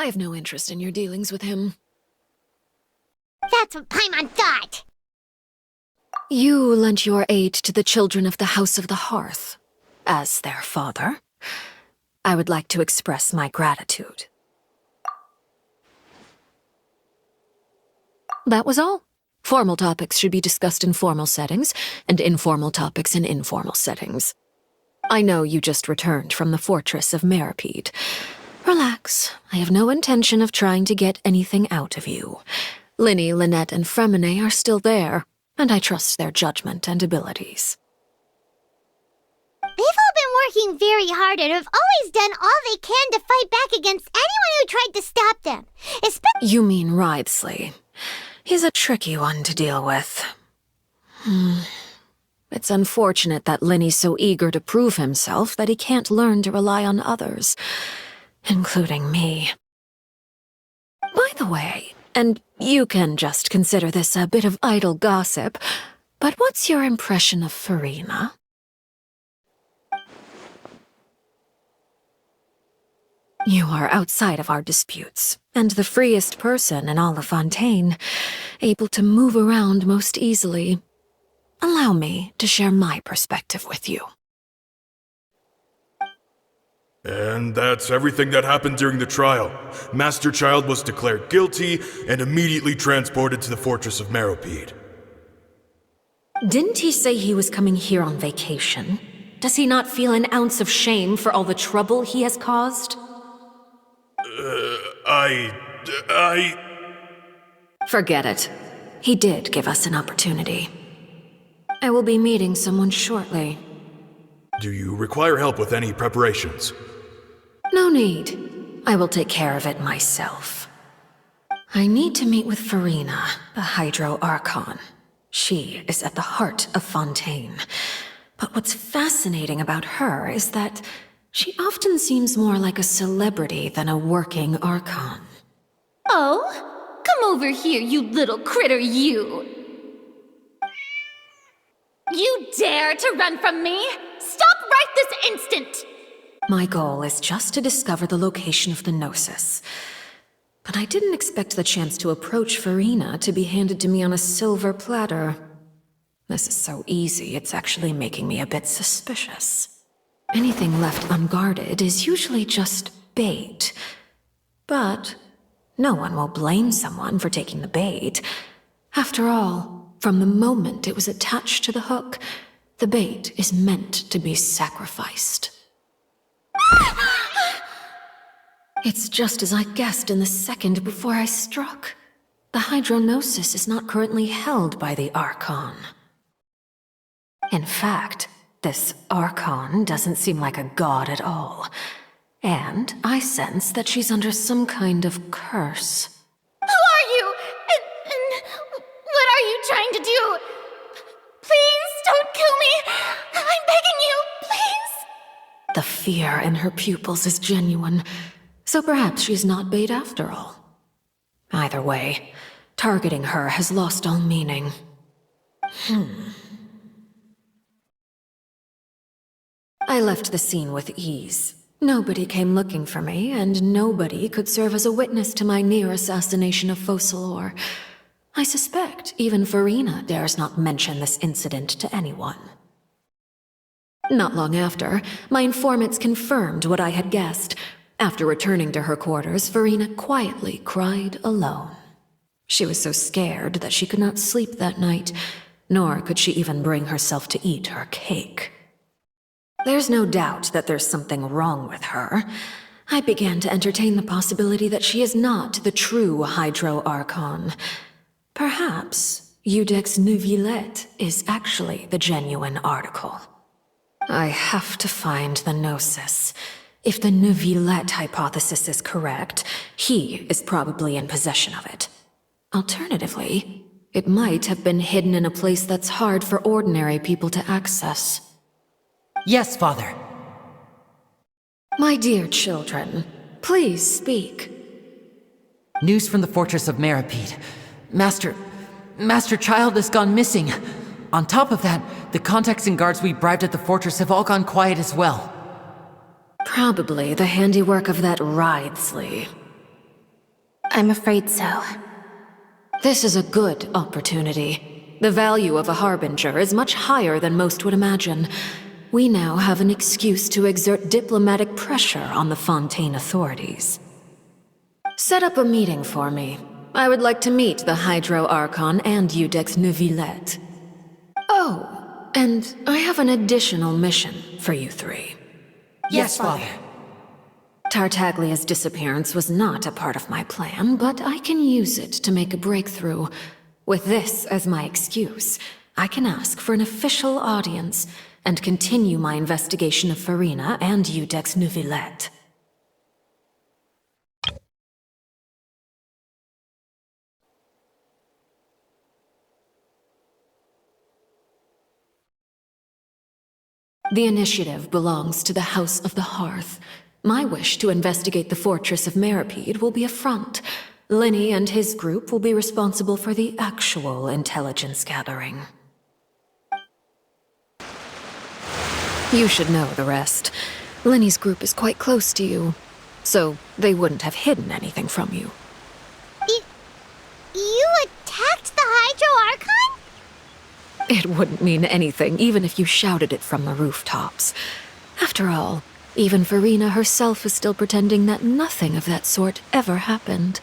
I have no interest in your dealings with him. That's what Paimon thought! You lent your aid to the children of the House of the Hearth. As their father, I would like to express my gratitude. That was all. Formal topics should be discussed in formal settings, and informal topics in informal settings. I know you just returned from the fortress of Meripede. Relax. I have no intention of trying to get anything out of you. Linny, Lynette, and Fremine are still there, and I trust their judgment and abilities. They've all been working very hard and have always done all they can to fight back against anyone who tried to stop them. You mean Wriothesley. He's a tricky one to deal with. It's unfortunate that Linny's so eager to prove himself that he can't learn to rely on others, including me. By the way, and you can just consider this a bit of idle gossip, but what's your impression of Furina? You are outside of our disputes, and the freest person in all of Fontaine, able to move around most easily. Allow me to share my perspective with you. And that's everything that happened during the trial. Master Child was declared guilty and immediately transported to the Fortress of Meripede. Didn't he say he was coming here on vacation? Does he not feel an ounce of shame for all the trouble he has caused? Forget it. He did give us an opportunity. I will be meeting someone shortly. Do you require help with any preparations? No need. I will take care of it myself. I need to meet with Furina, the Hydro Archon. She is at the heart of Fontaine. But what's fascinating about her is that she often seems more like a celebrity than a working Archon. Oh, come over here, you little critter, you! You dare to run from me? Stop right this instant! My goal is just to discover the location of the Gnosis. But I didn't expect the chance to approach Furina to be handed to me on a silver platter. This is so easy, it's actually making me a bit suspicious. Anything left unguarded is usually just bait. But no one will blame someone for taking the bait. After all, from the moment it was attached to the hook, the bait is meant to be sacrificed. It's just as I guessed in the second before I struck. The Hydronosis is not currently held by the Archon. In fact, this Archon doesn't seem like a god at all. And I sense that she's under some kind of curse. Who are you? And what are you trying to do? Please don't kill me! I'm begging you, please! The fear in her pupils is genuine, so perhaps she's not bait after all. Either way, targeting her has lost all meaning. I left the scene with ease. Nobody came looking for me, and nobody could serve as a witness to my near assassination of Focalor. I suspect even Furina dares not mention this incident to anyone. Not long after, my informants confirmed what I had guessed. After returning to her quarters, Furina quietly cried alone. She was so scared that she could not sleep that night, nor could she even bring herself to eat her cake. There's no doubt that there's something wrong with her. I began to entertain the possibility that she is not the true Hydro Archon. Perhaps Eudex Neuvillette is actually the genuine article. I have to find the Gnosis. If the Neuvillette hypothesis is correct, he is probably in possession of it. Alternatively, it might have been hidden in a place that's hard for ordinary people to access. Yes, Father. My dear children, please speak. News from the Fortress of Meripede. Master Child has gone missing. On top of that, the contacts and guards we bribed at the fortress have all gone quiet as well. Probably the handiwork of that Wriothesley. I'm afraid so. This is a good opportunity. The value of a harbinger is much higher than most would imagine. We now have an excuse to exert diplomatic pressure on the Fontaine authorities. Set up a meeting for me. I would like to meet the Hydro Archon and Iudex Neuvillette. Oh, and I have an additional mission for you three. Yes, Father. Tartaglia's disappearance was not a part of my plan, but I can use it to make a breakthrough. With this as my excuse, I can ask for an official audience and continue my investigation of Furina and Iudex Neuvillette. The initiative belongs to the House of the Hearth. My wish to investigate the fortress of Meripede will be a front. Linny and his group will be responsible for the actual intelligence gathering. You should know the rest. Linny's group is quite close to you, so they wouldn't have hidden anything from you. You attacked the Hydro Archon? It wouldn't mean anything, even if you shouted it from the rooftops. After all, even Furina herself is still pretending that nothing of that sort ever happened.